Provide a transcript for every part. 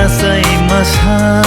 asai masa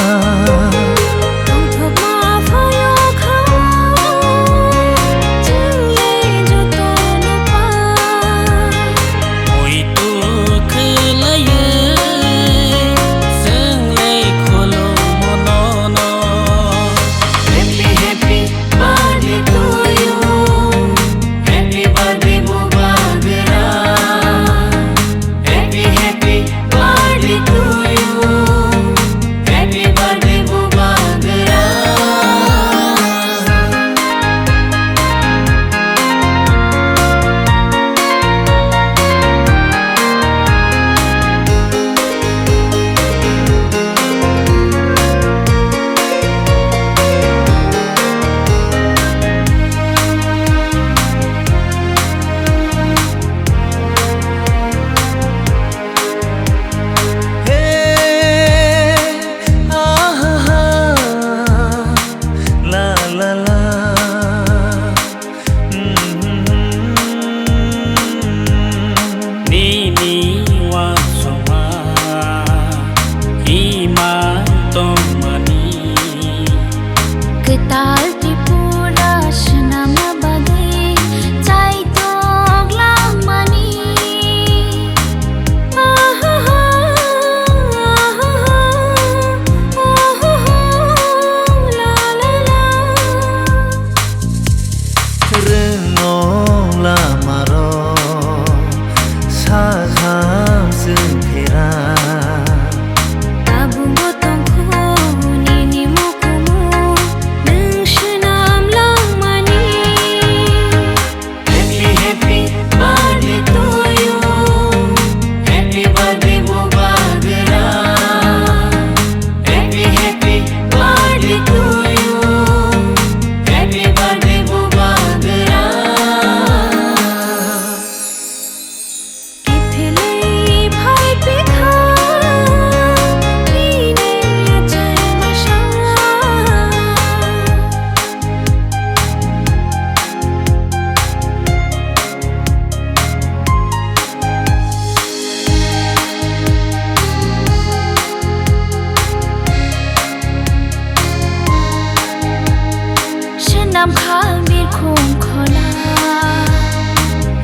น้ำค้างบีดคงคอลา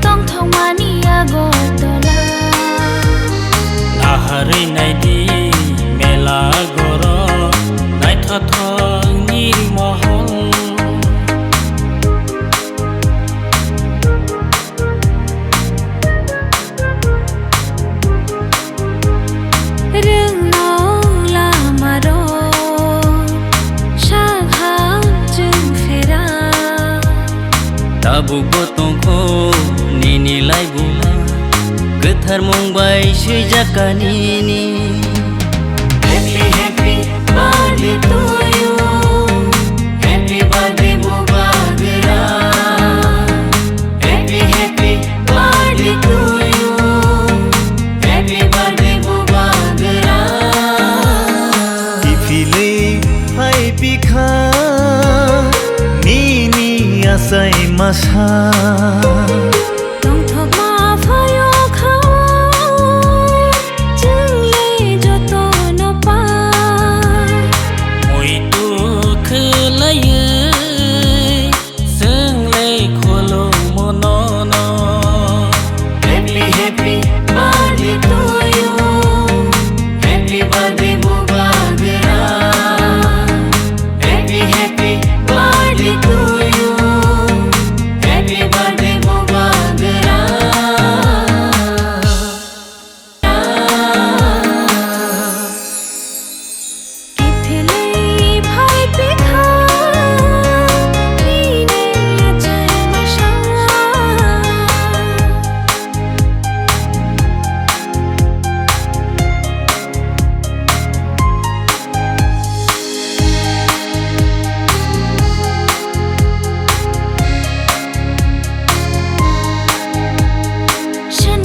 ต้องท่องมานิยาโกตลานาหารีไนดีเมลากรอไนทอทองีมอหงเรื่องน้องลามารอช่างหาจึงเฟราตาบุกตงโคนีไลบุลากึธรมุงใบชื่อจักานีนีHappy Happy Birthday to you Happy Birthday Mubagra Happy Happy Birthday to you Happy Birthday Mubagra Ifile hai pikha Nini asai masa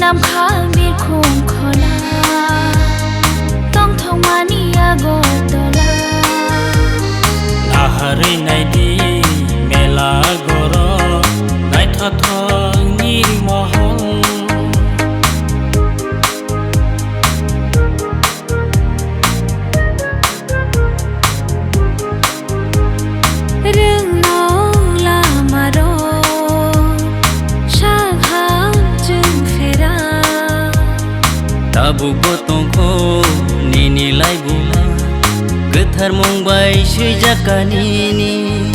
น้ำค้างบีดคงคอลาต้องท่องมานิยาโกตลานาหารีไนดีเมลากรอไนทอทองีมอหง Tabuk botongko nini lai bula Getar mong bai sejak kanini